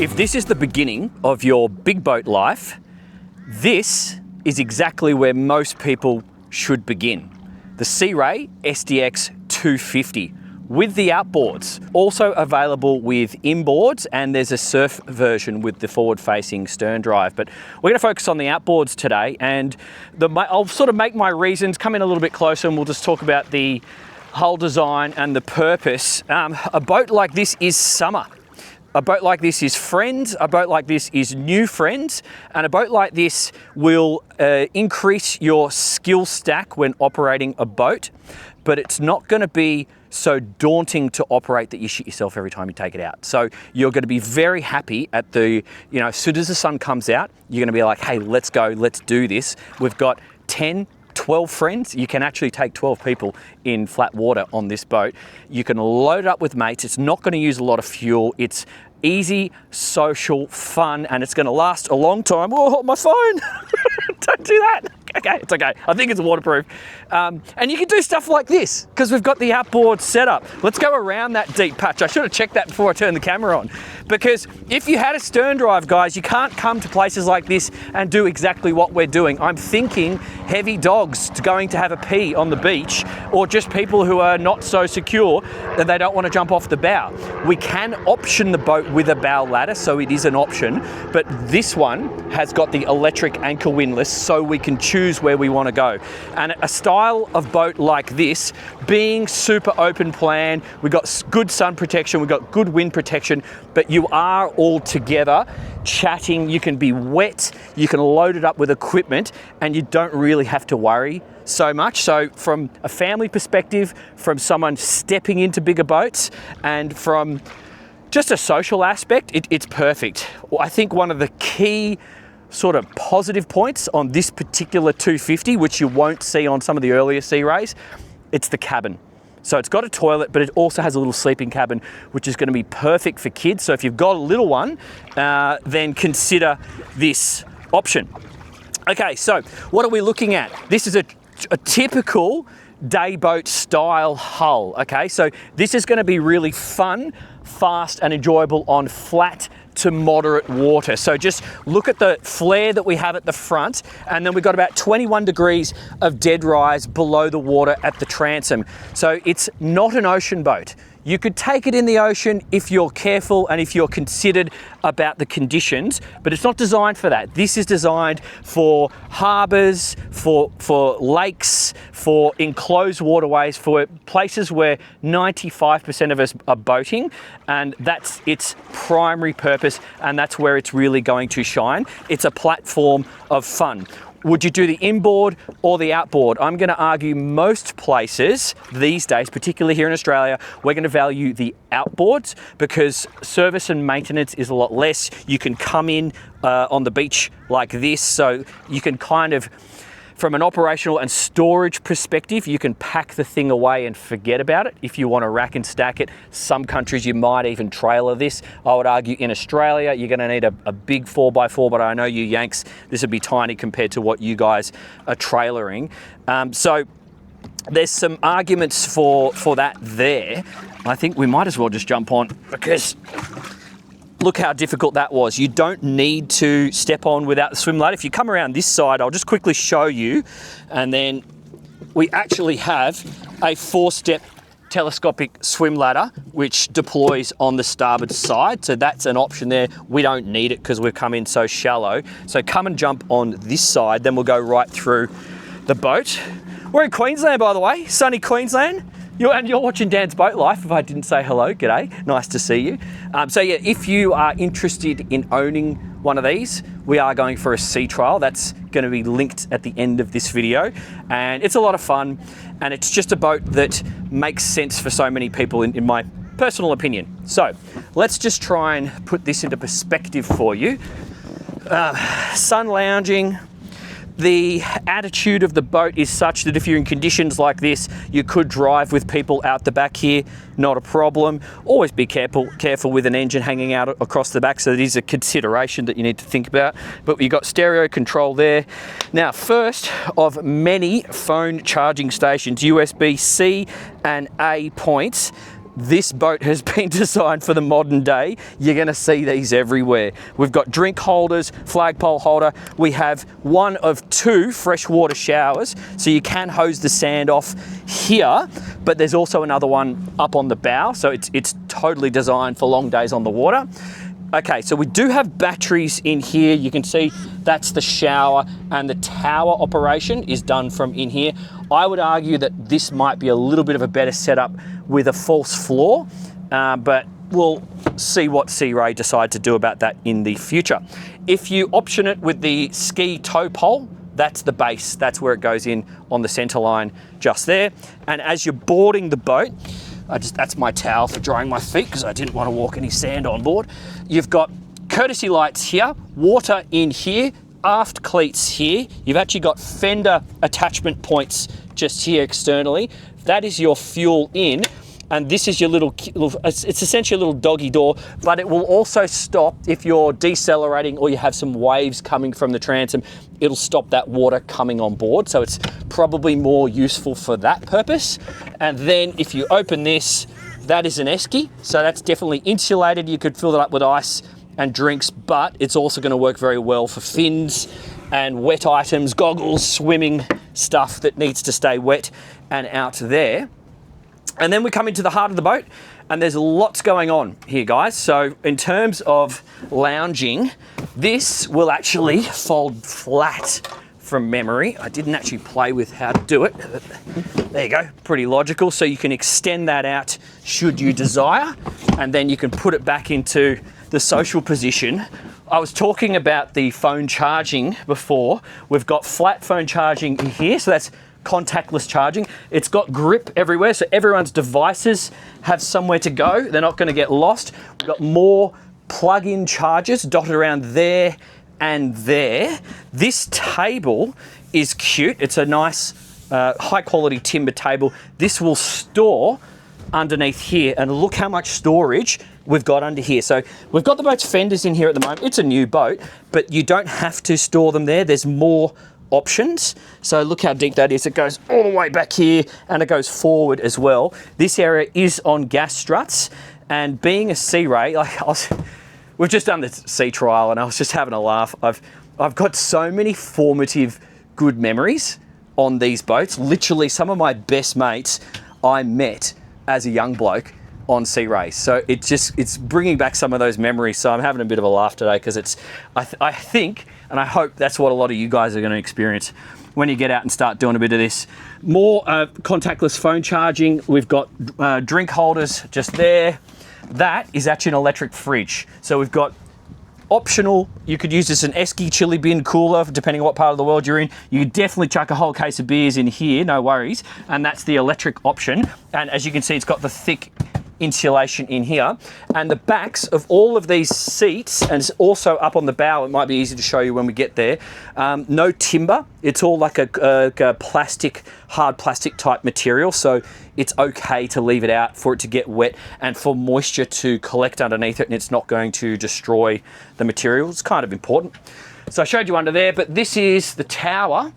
If this is the beginning of your big boat life, this is exactly where most people should begin. The Sea Ray SDX 250 with the outboards, also available with inboards, and there's a surf version with the forward-facing stern drive. But we're going to focus on the outboards today, and I'll sort of make my reasons, come in a little bit closer, and we'll just talk about the whole design and the purpose. A boat like this is summer. A boat like this is friends, a boat like this is new friends, and a boat like this will increase your skill stack when operating a boat, but it's not going to be so daunting to operate that you shit yourself every time you take it out. So you're going to be very happy at the, as soon as the sun comes out, you're going to be like, hey, let's go, let's do this. We've got 10, 12 friends. You can actually take 12 people in flat water on this boat. You can load it up with mates. It's not going to use a lot of fuel. It's easy, social, fun, and it's going to last a long time. Oh, my phone! Don't do that. Okay, it's okay. I think it's waterproof. And you can do stuff like this because we've got the outboard set up. Let's go around that deep patch. I should have checked that before I turned the camera on, because if you had a stern drive, guys, you can't come to places like this and do exactly what we're doing. I'm thinking heavy dogs going to have a pee on the beach, or just people who are not so secure that they don't want to jump off the bow. We can option the boat with a bow ladder, so it is an option, but this one has got the electric anchor windlass, so we can choose where we want to go. And a style of boat like this, being super open plan, we've got good sun protection, we've got good wind protection, but you are all together chatting. You can be wet, you can load it up with equipment, and you don't really have to worry so much. So from a family perspective, from someone stepping into bigger boats, and from just a social aspect, it's perfect. I think one of the key sort of positive points on this particular 250, which you won't see on some of the earlier Sea Rays, it's the cabin. So it's got a toilet, but it also has a little sleeping cabin, which is going to be perfect for kids. So if you've got a little one, then consider this option. Okay, so what are we looking at? This is a typical day boat style hull. Okay, so this is going to be really fun, fast, and enjoyable on flat to moderate water. So just look at the flare that we have at the front, and then we've got about 21 degrees of dead rise below the water at the transom. So it's not an ocean boat. You could take it in the ocean if you're careful and if you're considered about the conditions, but it's not designed for that. This is designed for harbours, for lakes, for enclosed waterways, for places where 95% of us are boating, and that's its primary purpose, and that's where it's really going to shine. It's a platform of fun. Would you do the inboard or the outboard? I'm going to argue most places these days, particularly here in Australia, we're going to value the outboards because service and maintenance is a lot less. You can come in on the beach like this, so you can kind of, from an operational and storage perspective, you can pack the thing away and forget about it. If you want to rack and stack it, some countries you might even trailer this. I would argue in Australia, you're going to need a big 4x4, but I know you Yanks, this would be tiny compared to what you guys are trailering. So there's some arguments for that there. I think we might as well just jump on, because look how difficult that was. You don't need to step on without the swim ladder. If you come around this side, I'll just quickly show you, and then we actually have a 4-step telescopic swim ladder which deploys on the starboard side, so that's an option there. We don't need it because we've come in so shallow. So come and jump on this side, then we'll go right through the boat. We're in Queensland, by the way, sunny Queensland. You're watching Dan's Boat Life. If I didn't say hello, g'day, nice to see you. So yeah, if you are interested in owning one of these, we are going for a sea trial. That's going to be linked at the end of this video, and it's a lot of fun, and it's just a boat that makes sense for so many people in my personal opinion. So let's just try and put this into perspective for you. Sun lounging. The attitude of the boat is such that if you're in conditions like this, you could drive with people out the back here, not a problem. Always be careful with an engine hanging out across the back, so that is a consideration that you need to think about. But you've got stereo control there. Now, first of many phone charging stations, USB-C and A points. This boat has been designed for the modern day. You're gonna see these everywhere. We've got drink holders, flagpole holder. We have one of 2 freshwater showers, so you can hose the sand off here, but there's also another one up on the bow, so it's totally designed for long days on the water. Okay, so we do have batteries in here. You can see that's the shower, and the tower operation is done from in here. I would argue that this might be a little bit of a better setup with a false floor, but we'll see what Sea Ray decide to do about that in the future. If you option it with the ski tow pole, that's the base. That's where it goes in on the center line just there. And as you're boarding the boat, that's my towel for drying my feet because I didn't want to walk any sand on board. You've got courtesy lights here, water in here, aft cleats here. You've actually got fender attachment points just here externally. That is your fuel in, and this is your little, it's essentially a little doggy door, but it will also stop if you're decelerating or you have some waves coming from the transom. It'll stop that water coming on board, so it's probably more useful for that purpose. And then if you open this, that is an esky, so that's definitely insulated. You could fill it up with ice and drinks, but it's also going to work very well for fins and wet items, goggles, swimming stuff that needs to stay wet and out there. And then we come into the heart of the boat, and there's lots going on here, guys. So in terms of lounging, this will actually fold flat from memory. I didn't actually play with how to do it. There you go, pretty logical. So you can extend that out should you desire, and then you can put it back into the social position. I was talking about the phone charging before. We've got flat phone charging here, so that's contactless charging. It's got grip everywhere, so everyone's devices have somewhere to go. They're not going to get lost. We've got more plug-in chargers dotted around there and there. This table is cute. It's a nice high-quality timber table. This will store underneath here, and look how much storage we've got under here. So we've got the boat's fenders in here at the moment. It's a new boat, but you don't have to store them there. There's more options. So look how deep that is. It goes all the way back here, and it goes forward as well. This area is on gas struts, and being a Sea Ray, we've just done the sea trial, and I was just having a laugh. I've got so many formative good memories on these boats. Literally, some of my best mates I met as a young bloke on Sea Ray. So it's bringing back some of those memories. So I'm having a bit of a laugh today because I think, and I hope that's what a lot of you guys are going to experience when you get out and start doing a bit of this. More contactless phone charging. We've got drink holders just there. That is actually an electric fridge. So we've got optional, you could use this as an esky chili bin cooler, depending on what part of the world you're in. You could definitely chuck a whole case of beers in here, no worries. And that's the electric option. And as you can see, it's got the thick insulation in here, and the backs of all of these seats, and it's also up on the bow. It might be easy to show you when we get there. No timber. It's all like a plastic, hard plastic type material, so it's okay to leave it out for it to get wet and for moisture to collect underneath it, and it's not going to destroy the material. It's kind of important. So I showed you under there, but this is the tower.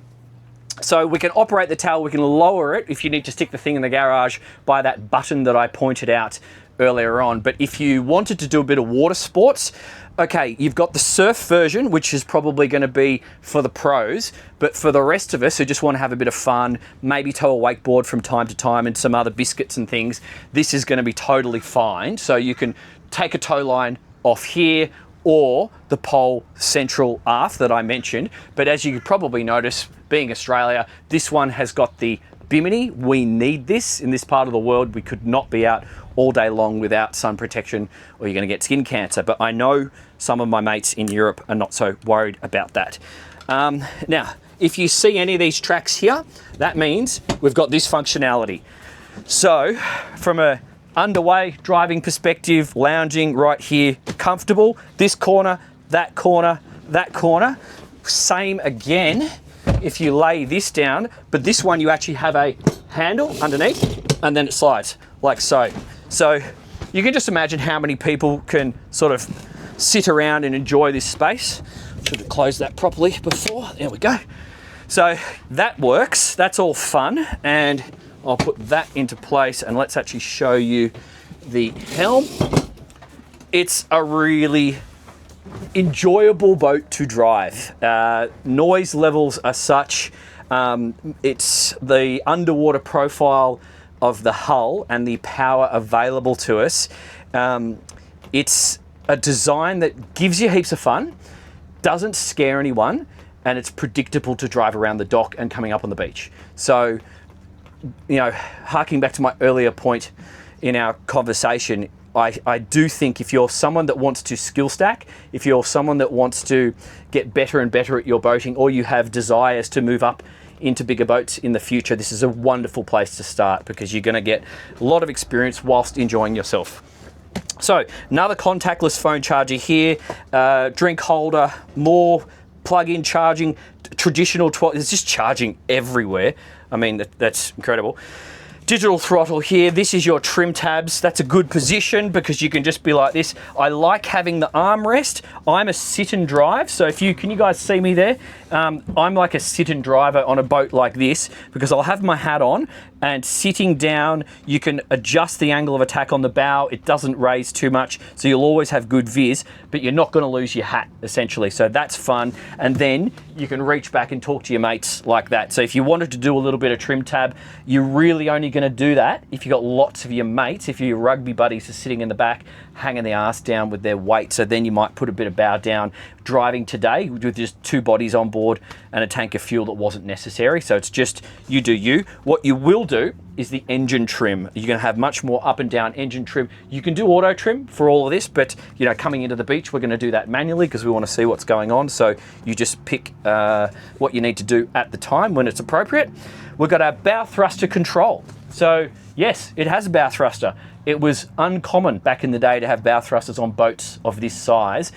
So we can operate the tower, we can lower it if you need to stick the thing in the garage by that button that I pointed out earlier on. But if you wanted to do a bit of water sports, okay, you've got the surf version, which is probably going to be for the pros, but for the rest of us who just want to have a bit of fun, maybe tow a wakeboard from time to time and some other biscuits and things, this is going to be totally fine. So you can take a tow line off here or the pole central aft that I mentioned. But as you probably notice, being Australia, this one has got the bimini. We need this in this part of the world. We could not be out all day long without sun protection, or you're going to get skin cancer. But I know some of my mates in Europe are not so worried about that. Now, if you see any of these tracks here, that means we've got this functionality. So from a underway driving perspective, lounging right here, comfortable. This corner, that corner, that corner. Same again if you lay this down, but this one you actually have a handle underneath and then it slides like so. So you can just imagine how many people can sort of sit around and enjoy this space. Should have closed that properly before. There we go. So that works. That's all fun, and I'll put that into place, and let's actually show you the Helm. It's a really enjoyable boat to drive. Noise levels are such. It's the underwater profile of the hull and the power available to us. It's a design that gives you heaps of fun, doesn't scare anyone, and it's predictable to drive around the dock and coming up on the beach. So, you know, harking back to my earlier point in our conversation, I do think if you're someone that wants to skill stack, if you're someone that wants to get better and better at your boating, or you have desires to move up into bigger boats in the future, this is a wonderful place to start because you're going to get a lot of experience whilst enjoying yourself. So another contactless phone charger here, drink holder, more plug-in charging, traditional 12, it's just charging everywhere. I mean, that's incredible. Digital throttle here. This is your trim tabs. That's a good position because you can just be like this. I like having the armrest. I'm a sit and drive. So can you guys see me there? I'm like a sit and driver on a boat like this because I'll have my hat on, and sitting down, you can adjust the angle of attack on the bow. It doesn't raise too much, so you'll always have good viz, but you're not gonna lose your hat, essentially. So that's fun. And then you can reach back and talk to your mates like that. So if you wanted to do a little bit of trim tab, you're really only gonna do that if you've got lots of your mates, if your rugby buddies are sitting in the back, hanging the arse down with their weight. So then you might put a bit of bow down. Driving today with just 2 bodies on board and a tank of fuel that wasn't necessary. So it's just you do you. What you will do is the engine trim. You're going to have much more up and down engine trim. You can do auto trim for all of this, but you know, coming into the beach, we're going to do that manually because we want to see what's going on. So you just pick what you need to do at the time when it's appropriate. We've got our bow thruster control. So yes, it has a bow thruster. It was uncommon back in the day to have bow thrusters on boats of this size.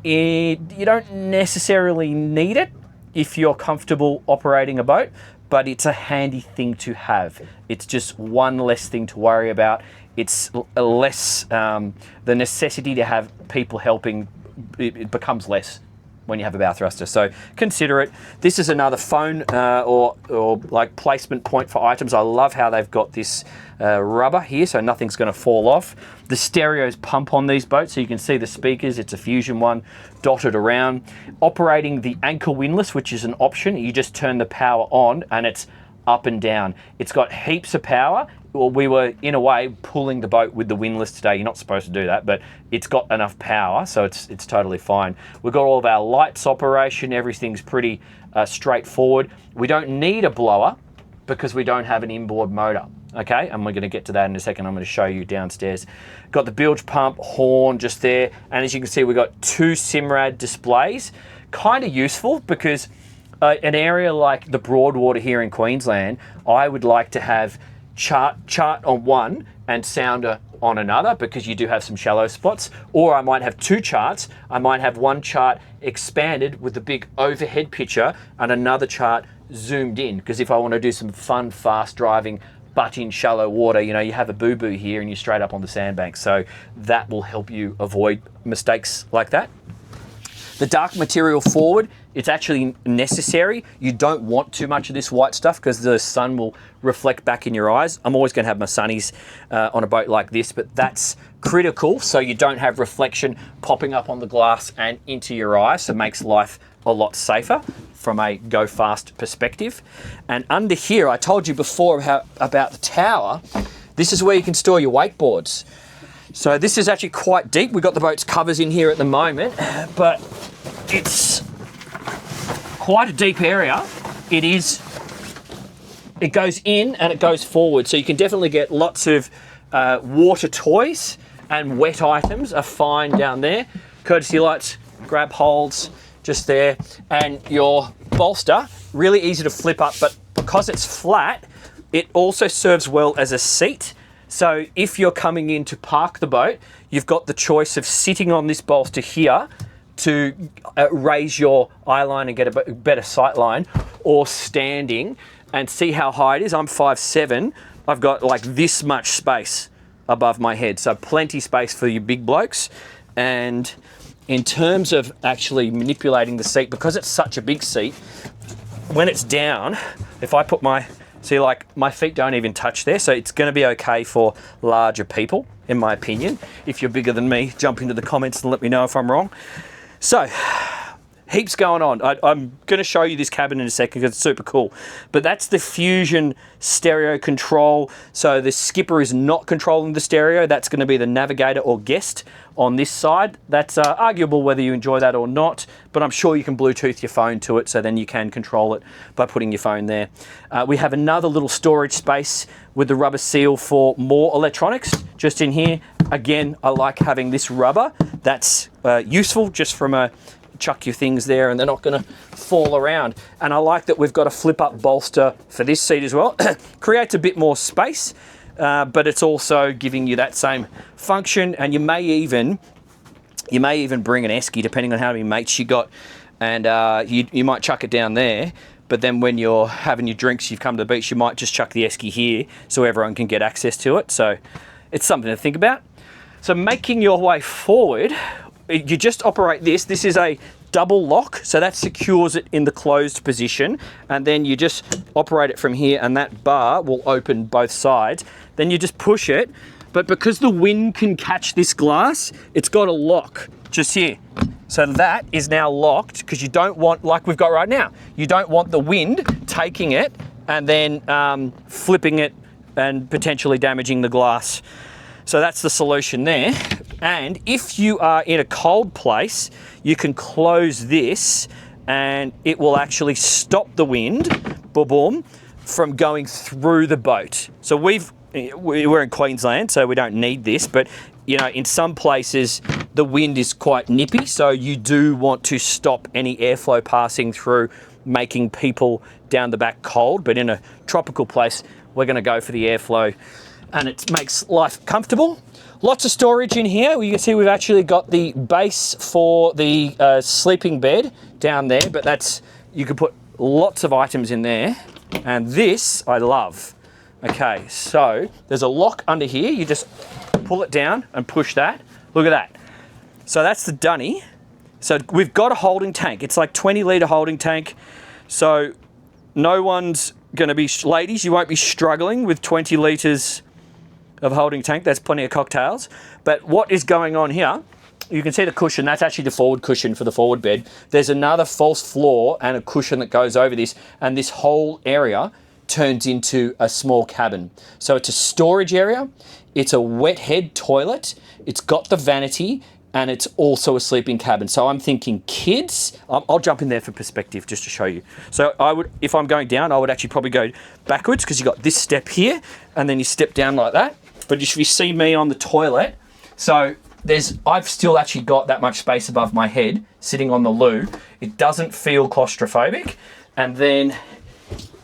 You don't necessarily need it if you're comfortable operating a boat, but it's a handy thing to have. It's just one less thing to worry about. It's less, the necessity to have people helping, it becomes less when you have a bow thruster. So consider it. This is another phone or like placement point for items. I love how they've got this rubber here, so nothing's going to fall off. The stereos pump on these boats, so you can see the speakers. It's a Fusion one dotted around. Operating the anchor windlass, which is an option. You just turn the power on and it's up and down. It's got heaps of power. Well, we were, in a way, pulling the boat with the windlass today. You're not supposed to do that, but it's got enough power, so it's totally fine. We've got all of our lights operation. Everything's pretty straightforward. We don't need a blower because we don't have an inboard motor, okay? And we're going to get to that in a second. I'm going to show you downstairs. Got the bilge pump, horn just there, and as you can see, we've got 2 Simrad displays. Kind of useful because an area like the Broadwater here in Queensland, I would like to have chart on one and sounder on another because you do have some shallow spots. Or I might have 2 charts. I might have one chart expanded with the big overhead picture and another chart zoomed in, because if I want to do some fun, fast driving, but in shallow water, you know, you have a boo-boo here and you're straight up on the sandbank. So that will help you avoid mistakes like that. The dark material forward, it's actually necessary. You don't want too much of this white stuff because the sun will reflect back in your eyes. I'm always going to have my sunnies on a boat like this, but that's critical so you don't have reflection popping up on the glass and into your eyes. So it makes life a lot safer from a go fast perspective. And under here, I told you before about the tower. This is where you can store your wakeboards. So this is actually quite deep. We've got the boat's covers in here at the moment, but it's quite a deep area. It goes in and it goes forward. So you can definitely get lots of water toys, and wet items are fine down there. Courtesy lights, grab holds just there. And your bolster, really easy to flip up, but because it's flat, it also serves well as a seat. So if you're coming in to park the boat, you've got the choice of sitting on this bolster here to raise your eye line and get a better sight line, or standing and see how high it is. I'm 5'7". I've got like this much space above my head. So plenty space for you big blokes. And in terms of actually manipulating the seat, because it's such a big seat, when it's down, if I put my See, like my feet don't even touch there, so it's going to be okay for larger people, in my opinion. If you're bigger than me, jump into the comments and let me know if I'm wrong. So, heaps going on. I'm going to show you this cabin in a second because it's super cool. But that's the Fusion stereo control. So the skipper is not controlling the stereo. That's going to be the navigator or guest on this side. That's arguable whether you enjoy that or not, but I'm sure you can Bluetooth your phone to it, so then you can control it by putting your phone there. We have another little storage space with the rubber seal for more electronics just in here. Again, I like having this rubber. That's useful just from a chuck your things there and they're not going to fall around. And I like that we've got a flip up bolster for this seat as well. Creates a bit more space, but it's also giving you that same function. And you may even bring an esky depending on how many mates you got, and you might chuck it down there. But then when you're having your drinks, you've come to the beach, you might just chuck the esky here so everyone can get access to it. So it's something to think about. So making your way forward, you just operate this. This is a double lock, so that secures it in the closed position, and then you just operate it from here and that bar will open both sides. Then you just push it, but because the wind can catch this glass, it's got a lock just here. So that is now locked because you don't want, like we've got right now, you don't want the wind taking it and then flipping it and potentially damaging the glass. So that's the solution there. And if you are in a cold place, you can close this and it will actually stop the wind, boom, boom, from going through the boat. So we're in Queensland, so we don't need this, but you know, in some places the wind is quite nippy, so you do want to stop any airflow passing through, making people down the back cold. But in a tropical place, we're going to go for the airflow, and it makes life comfortable. Lots of storage in here. You can see we've actually got the base for the sleeping bed down there, but that's, you could put lots of items in there. And this I love. Okay, so there's a lock under here. You just pull it down and push that. Look at that. So that's the dunny. So we've got a holding tank. It's like 20-litre holding tank. So no one's going to be, ladies, you won't be struggling with 20 litres of holding tank. That's plenty of cocktails. But what is going on here, you can see the cushion. That's actually the forward cushion for the forward bed. There's another false floor and a cushion that goes over this, and this whole area turns into a small cabin. So it's a storage area, it's a wet head toilet, it's got the vanity, and it's also a sleeping cabin. So I'm thinking kids, I'll jump in there for perspective just to show you. So I would, if I'm going down, I would actually probably go backwards because you got this step here and then you step down like that. But if you see me on the toilet, so I've still actually got that much space above my head sitting on the loo. It doesn't feel claustrophobic. And then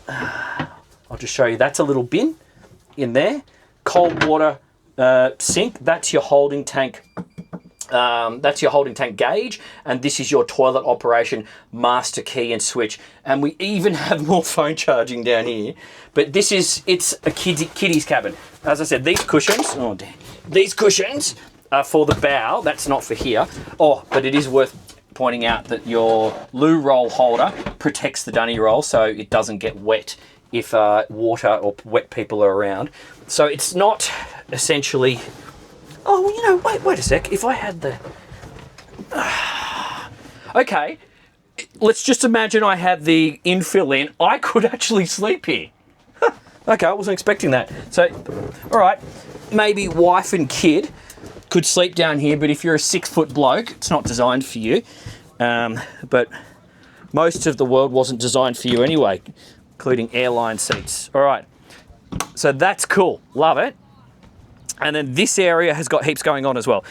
I'll just show you, that's a little bin in there. Cold water sink, that's your holding tank. That's your holding tank gauge, and this is your toilet operation master key and switch. And we even have more phone charging down here. But this is, it's a kiddie's cabin. As I said, these cushions, oh dear, these cushions are for the bow. That's not for here. Oh, but it is worth pointing out that your loo roll holder protects the dunny roll so it doesn't get wet if water or wet people are around. So it's not essentially, oh, well, you know, wait a sec. If I had the... Okay, let's just imagine I had the infill in. I could actually sleep here. Okay, I wasn't expecting that. So, all right, maybe wife and kid could sleep down here, but if you're a 6-foot bloke, it's not designed for you. But most of the world wasn't designed for you anyway, including airline seats. All right, so that's cool. Love it. And then this area has got heaps going on as well.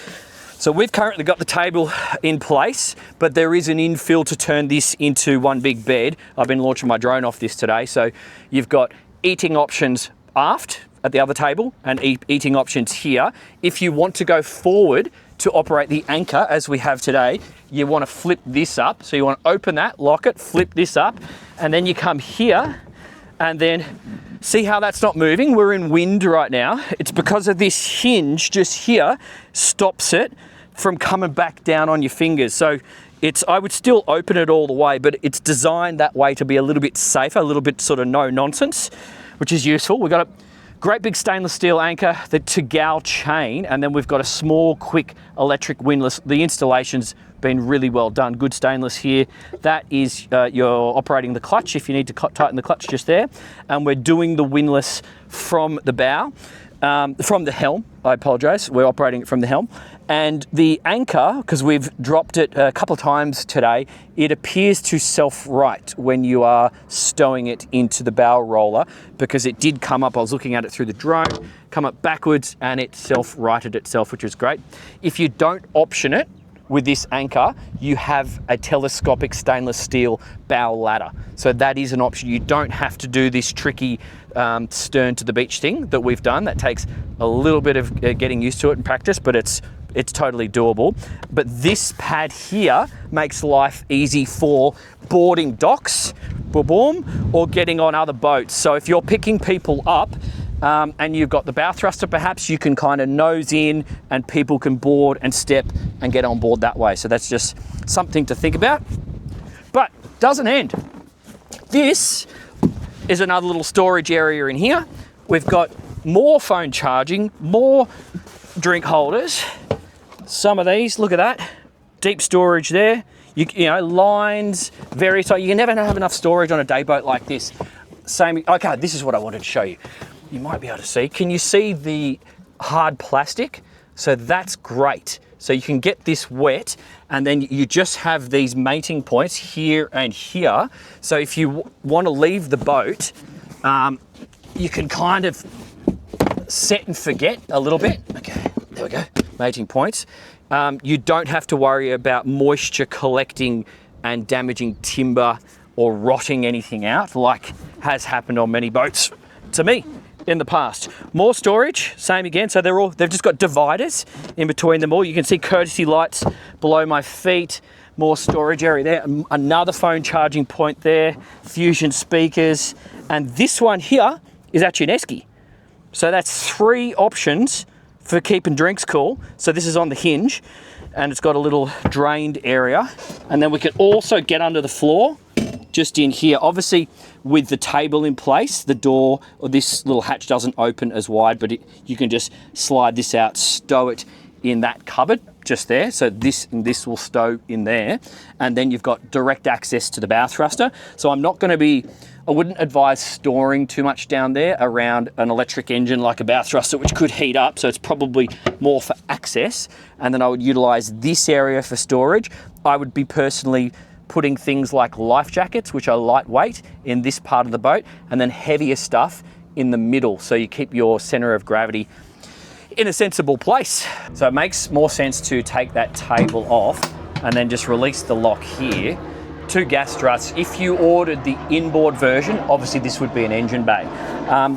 So we've currently got the table in place, but there is an infill to turn this into one big bed. I've been launching my drone off this today. So you've got eating options aft at the other table and eating options here. If you want to go forward to operate the anchor as we have today, you want to flip this up. So you want to open that, lock it, flip this up, and then you come here and then see how that's not moving? We're in wind right now. It's because of this hinge just here stops it from coming back down on your fingers. So I would still open it all the way, but it's designed that way to be a little bit safer, a little bit sort of no nonsense. which is useful. We've got a great big stainless steel anchor, the Tagal chain, and then we've got a small, quick electric windlass. The installation's been really well done. Good stainless here. That is, you're operating the clutch if you need to tighten the clutch just there. And we're doing the windlass from the bow, from the helm, I apologize. We're operating it from the helm. And the anchor, because we've dropped it a couple of times today, it appears to self-right when you are stowing it into the bow roller, because it did come up, I was looking at it through the drone, come up backwards and it self-righted itself, which is great. If you don't option it with this anchor, you have a telescopic stainless steel bow ladder. So that is an option. You don't have to do this tricky stern to the beach thing that we've done. That takes a little bit of getting used to it and practice, but it's totally doable. But this pad here makes life easy for boarding docks, boom, or getting on other boats. So if you're picking people up and you've got the bow thruster, perhaps you can kind of nose in and people can board and step and get on board that way. So that's just something to think about. But doesn't end. This is another little storage area in here. We've got more phone charging, more drink holders. Some of these, look at that, deep storage there. You know, lines, various, so you can never have enough storage on a day boat like this. Same, okay, this is what I wanted to show you. You might be able to see, can you see the hard plastic? So that's great. So you can get this wet and then you just have these mating points here and here. So if you want to leave the boat, you can kind of set and forget a little bit. Okay, there we go, mating points. You don't have to worry about moisture collecting and damaging timber or rotting anything out like has happened on many boats to me in the past. More storage, same again. So they've just got dividers in between them all. You can see courtesy lights below my feet, more storage area there. Another phone charging point there, Fusion speakers. And this one here is actually an esky. So that's 3 options for keeping drinks cool. So this is on the hinge and it's got a little drained area. And then we can also get under the floor just in here. Obviously with the table in place, the door or this little hatch doesn't open as wide, but you can just slide this out, stow it in that cupboard just there. So this and this will stow in there. And then you've got direct access to the bow thruster. So I wouldn't advise storing too much down there around an electric engine like a bow thruster, which could heat up. So it's probably more for access. And then I would utilize this area for storage. I would be personally putting things like life jackets, which are lightweight, in this part of the boat, and then heavier stuff in the middle. So you keep your center of gravity in a sensible place. So it makes more sense to take that table off and then just release the lock here. 2 gas struts. If you ordered the inboard version, obviously this would be an engine bay.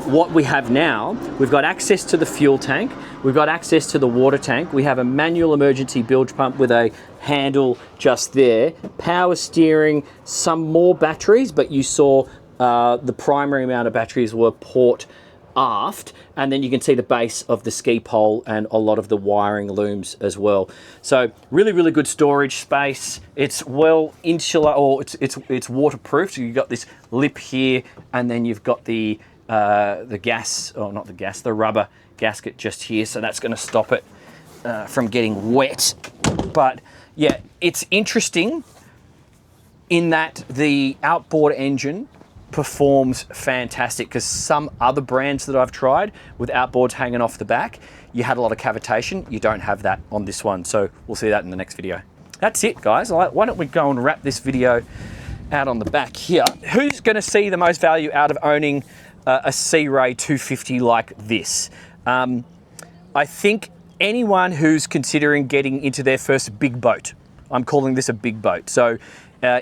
What we have now, we've got access to the fuel tank, we've got access to the water tank, we have a manual emergency bilge pump with a handle just there, power steering, some more batteries, but you saw the primary amount of batteries were port aft, and then you can see the base of the ski pole and a lot of the wiring looms as well. So really, really good storage space. It's well insulated, or it's waterproof. So you've got this lip here, and then you've got the gas, or not the gas, the rubber gasket just here. So that's going to stop it from getting wet. But yeah, it's interesting in that the outboard engine performs fantastic, because some other brands that I've tried with outboards hanging off the back, you had a lot of cavitation. You don't have that on this one. So we'll see that in the next video. That's it, guys. Why don't we go and wrap this video out on the back here. Who's going to see the most value out of owning a Sea Ray 250 like this? I think anyone who's considering getting into their first big boat. I'm calling this a big boat. So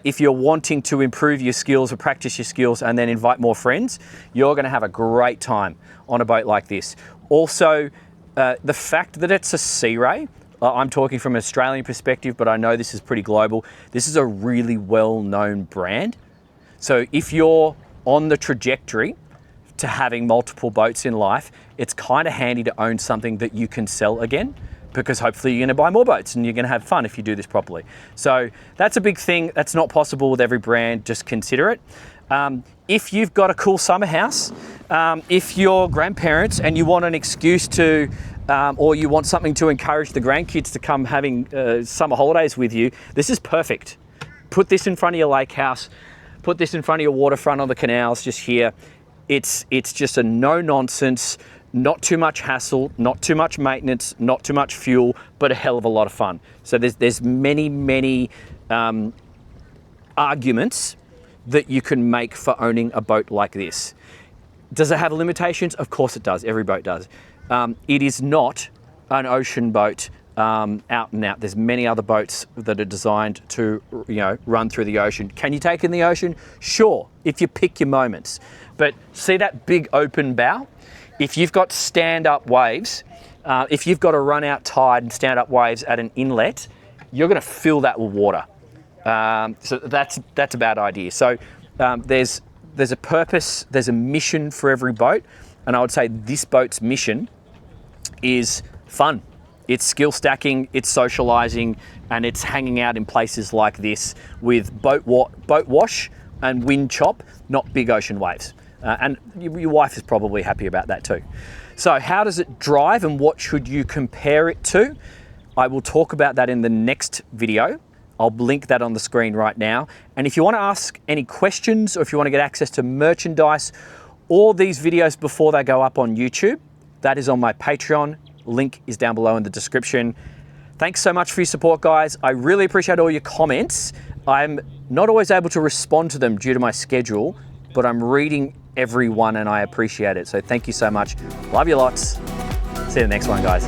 if you're wanting to improve your skills or practice your skills and then invite more friends, you're going to have a great time on a boat like this. Also, the fact that it's a Sea Ray, I'm talking from an Australian perspective, but I know this is pretty global. This is a really well-known brand. So if you're on the trajectory to having multiple boats in life, it's kind of handy to own something that you can sell again, because hopefully you're going to buy more boats and you're going to have fun if you do this properly. So that's a big thing. That's not possible with every brand. Just consider it. If you've got a cool summer house If you're grandparents and you want an excuse to, or you want something to encourage the grandkids to come having summer holidays with you, this is perfect. Put this in front of your lake house, put this in front of your waterfront on the canals just here. It's just a no-nonsense, not too much hassle, not too much maintenance, not too much fuel, but a hell of a lot of fun. So there's many arguments that you can make for owning a boat like this. Does it have limitations? Of course it does. Every boat does. It is not an ocean boat out and out. There's many other boats that are designed to, run through the ocean. Can you take in the ocean? Sure, if you pick your moments. But see that big open bow? If you've got stand-up waves, if you've got a run-out tide and stand-up waves at an inlet, you're going to fill that with water. So that's a bad idea. So there's a purpose, there's a mission for every boat, and I would say this boat's mission is fun. It's skill stacking, it's socializing, and it's hanging out in places like this with boat wash and wind chop, not big ocean waves. And your wife is probably happy about that too. So how does it drive and what should you compare it to? I will talk about that in the next video. I'll link that on the screen right now. And if you want to ask any questions or if you want to get access to merchandise or these videos before they go up on YouTube, that is on my Patreon. Link is down below in the description. Thanks so much for your support, guys. I really appreciate all your comments. I'm not always able to respond to them due to my schedule, but I'm reading everyone and I appreciate it. So thank you so much. Love you lots. See you in the next one, guys.